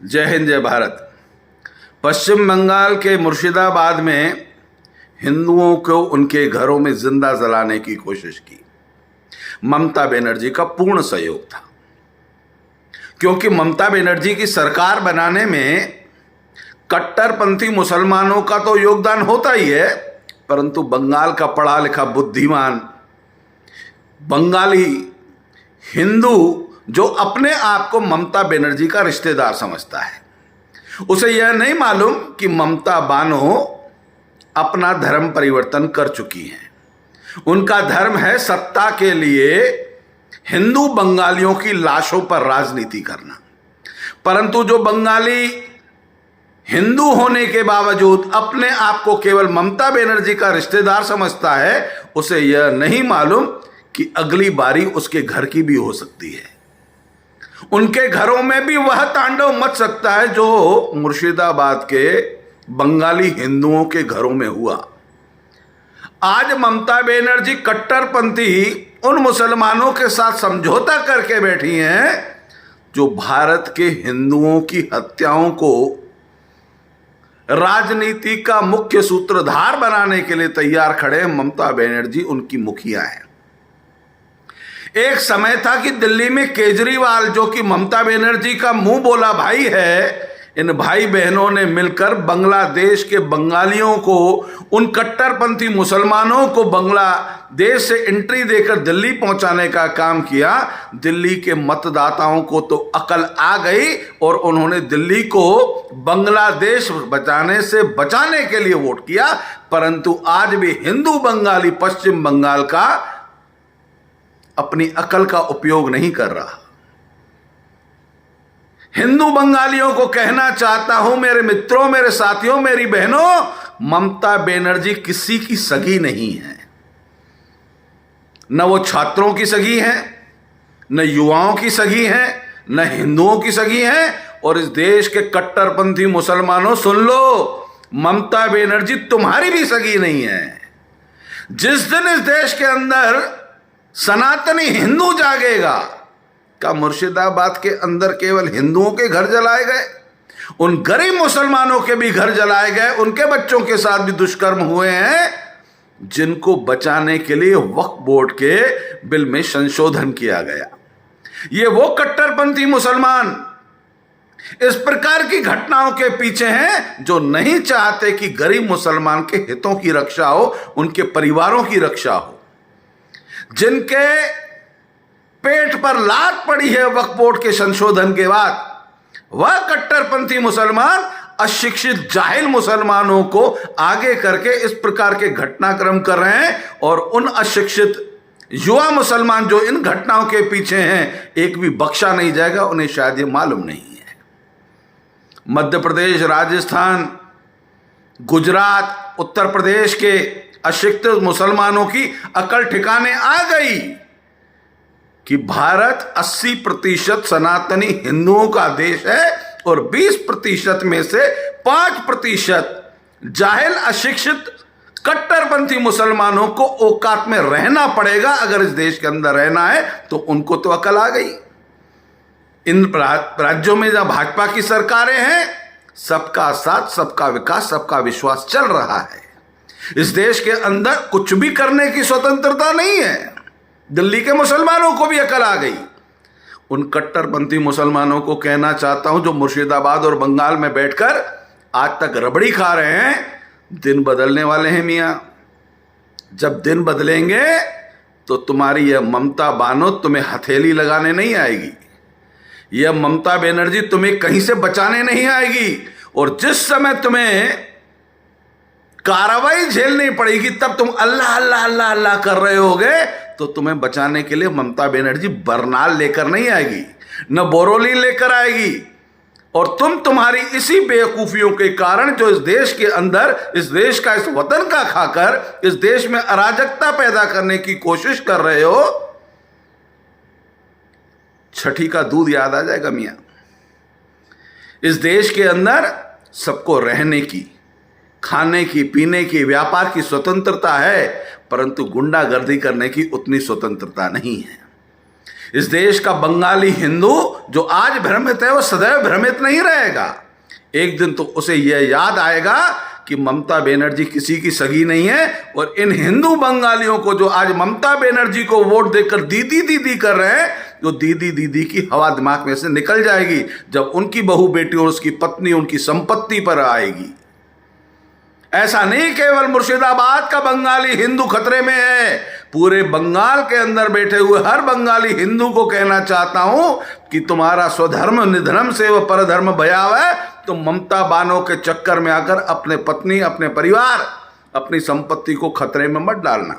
जय हिंद, जय भारत। पश्चिम बंगाल के मुर्शिदाबाद में हिंदुओं को उनके घरों में जिंदा जलाने की कोशिश की। ममता बनर्जी का पूर्ण सहयोग था, क्योंकि ममता बनर्जी की सरकार बनाने में कट्टरपंथी मुसलमानों का तो योगदान होता ही है, परंतु बंगाल का पढ़ा लिखा बुद्धिमान बंगाली हिंदू जो अपने आप को ममता बनर्जी का रिश्तेदार समझता है, उसे यह नहीं मालूम कि ममता बानो अपना धर्म परिवर्तन कर चुकी हैं। उनका धर्म है सत्ता के लिए हिंदू बंगालियों की लाशों पर राजनीति करना। परंतु जो बंगाली हिंदू होने के बावजूद अपने आप को केवल ममता बनर्जी का रिश्तेदार समझता है, उसे यह नहीं मालूम कि अगली बारी उसके घर की भी हो सकती है। उनके घरों में भी वह तांडव मच सकता है जो मुर्शिदाबाद के बंगाली हिंदुओं के घरों में हुआ। आज ममता बनर्जी कट्टरपंथी उन मुसलमानों के साथ समझौता करके बैठी हैं जो भारत के हिंदुओं की हत्याओं को राजनीति का मुख्य सूत्रधार बनाने के लिए तैयार खड़े हैं। ममता बनर्जी उनकी मुखिया है। एक समय था कि दिल्ली में केजरीवाल, जो कि ममता बनर्जी का मुंह बोला भाई है, इन भाई बहनों ने मिलकर बांग्लादेश के बंगालियों को, उन कट्टरपंथी मुसलमानों को बांग्लादेश से एंट्री देकर दिल्ली पहुंचाने का काम किया। दिल्ली के मतदाताओं को तो अकल आ गई और उन्होंने दिल्ली को बांग्लादेश बचाने के लिए वोट किया। परंतु आज भी हिंदू बंगाली पश्चिम बंगाल का अपनी अकल का उपयोग नहीं कर रहा। हिंदू बंगालियों को कहना चाहता हूं, मेरे मित्रों, मेरे साथियों, मेरी बहनों, ममता बनर्जी किसी की सगी नहीं है। न वो छात्रों की सगी है, न युवाओं की सगी है, न हिंदुओं की सगी है। और इस देश के कट्टरपंथी मुसलमानों, सुन लो, ममता बनर्जी तुम्हारी भी सगी नहीं है। जिस दिन इस देश के अंदर सनातनी हिंदू जागेगा, का मुर्शिदाबाद के अंदर केवल हिंदुओं के घर जलाए गए, उन गरीब मुसलमानों के भी घर जलाए गए, उनके बच्चों के साथ भी दुष्कर्म हुए हैं, जिनको बचाने के लिए वक्फ बोर्ड के बिल में संशोधन किया गया। ये वो कट्टरपंथी मुसलमान इस प्रकार की घटनाओं के पीछे हैं जो नहीं चाहते कि गरीब मुसलमान के हितों की रक्षा हो, उनके परिवारों की रक्षा हो। जिनके पेट पर लात पड़ी है वक्फ बोर्ड के संशोधन के बाद, वह कट्टरपंथी मुसलमान अशिक्षित जाहिल मुसलमानों को आगे करके इस प्रकार के घटनाक्रम कर रहे हैं। और उन अशिक्षित युवा मुसलमान जो इन घटनाओं के पीछे हैं, एक भी बख्शा नहीं जाएगा। उन्हें शायद ये मालूम नहीं है। मध्य प्रदेश, राजस्थान, गुजरात, उत्तर प्रदेश के अशिक्षित मुसलमानों की अकल ठिकाने आ गई कि भारत 80% सनातनी हिंदुओं का देश है और 20% में से 5% जाहिल अशिक्षित कट्टरपंथी मुसलमानों को औकात में रहना पड़ेगा। अगर इस देश के अंदर रहना है तो उनको तो अकल आ गई। इन राज्यों में जहां भाजपा की सरकारें हैं, सबका साथ, सबका विकास, सबका विश्वास चल रहा है। इस देश के अंदर कुछ भी करने की स्वतंत्रता नहीं है। दिल्ली के मुसलमानों को भी अकल आ गई। उन कट्टरपंथी मुसलमानों को कहना चाहता हूं जो मुर्शिदाबाद और बंगाल में बैठकर आज तक रबड़ी खा रहे हैं, दिन बदलने वाले हैं मियां। जब दिन बदलेंगे तो तुम्हारी यह ममता बानो तुम्हें हथेली लगाने नहीं आएगी। यह ममता बनर्जी तुम्हें कहीं से बचाने नहीं आएगी। और जिस समय तुम्हें कार्रवाई झेलनी पड़ेगी, तब तुम अल्लाह अल्लाह अल्लाह अल्लाह कर रहे होगे, तो तुम्हें बचाने के लिए ममता बनर्जी बरनाल लेकर नहीं आएगी, न बोरोली लेकर आएगी। और तुम्हारी इसी बेवकूफियों के कारण जो इस देश के अंदर, इस देश का, इस वतन का खाकर इस देश में अराजकता पैदा करने की कोशिश कर रहे हो, छठी का दूध याद आ जाएगा मियां। इस देश के अंदर सबको रहने की, खाने की, पीने की, व्यापार की स्वतंत्रता है, परंतु गुंडागर्दी करने की उतनी स्वतंत्रता नहीं है। इस देश का बंगाली हिंदू जो आज भ्रमित है वो सदैव भ्रमित नहीं रहेगा। एक दिन तो उसे यह याद आएगा कि ममता बनर्जी किसी की सगी नहीं है, और इन हिंदू बंगालियों को जो आज ममता बनर्जी को वोट देकर दीदी दीदी कर रहे हैं, जो दीदी दीदी की हवा दिमाग में से निकल जाएगी जब उनकी बहू बेटी और उसकी पत्नी उनकी संपत्ति पर आएगी। ऐसा नहीं केवल मुर्शिदाबाद का बंगाली हिंदू खतरे में है, पूरे बंगाल के अंदर बैठे हुए हर बंगाली हिंदू को कहना चाहता हूं कि तुम्हारा स्वधर्म निधर्म से वह परधर्म भयाव है। तो ममता बानों के चक्कर में आकर अपने पत्नी, अपने परिवार, अपनी संपत्ति को खतरे में मत डालना,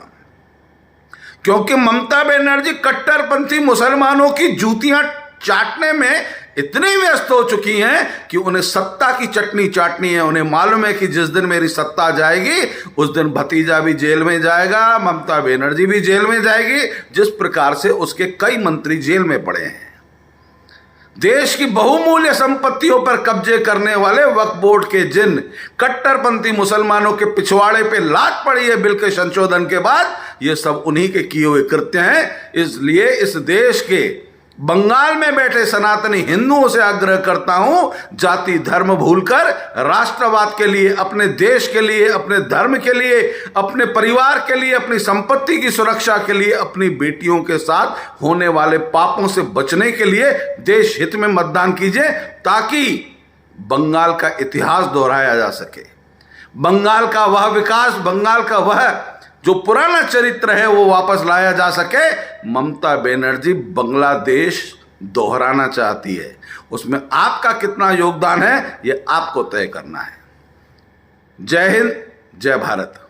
क्योंकि ममता बनर्जी कट्टरपंथी मुसलमानों की जूतियां चाटने में इतनी व्यस्त हो चुकी हैं कि उन्हें सत्ता की चटनी चाटनी है। उन्हें मालूम है कि जिस दिन मेरी सत्ता जाएगी उस दिन भतीजा भी जेल में जाएगा, ममता बनर्जी भी जेल में जाएगी, जिस प्रकार से उसके कई मंत्री जेल में पड़े हैं। देश की बहुमूल्य संपत्तियों पर कब्जे करने वाले वक्फ बोर्ड के जिन कट्टरपंथी मुसलमानों के पिछवाड़े पे लात पड़ी है बिल के संशोधन के बाद, ये सब उन्हीं के किए हुए कृत्य हैं। इसलिए इस देश के बंगाल में बैठे सनातनी हिंदुओं से आग्रह करता हूं, जाति धर्म भूलकर राष्ट्रवाद के लिए, अपने देश के लिए, अपने धर्म के लिए, अपने परिवार के लिए, अपनी संपत्ति की सुरक्षा के लिए, अपनी बेटियों के साथ होने वाले पापों से बचने के लिए देश हित में मतदान कीजिए, ताकि बंगाल का इतिहास दोहराया जा सके। बंगाल का वह विकास, बंगाल का वह जो पुराना चरित्र है वो वापस लाया जा सके। ममता बनर्जी बांग्लादेश दोहराना चाहती है, उसमें आपका कितना योगदान है ये आपको तय करना है। जय हिंद, जय भारत।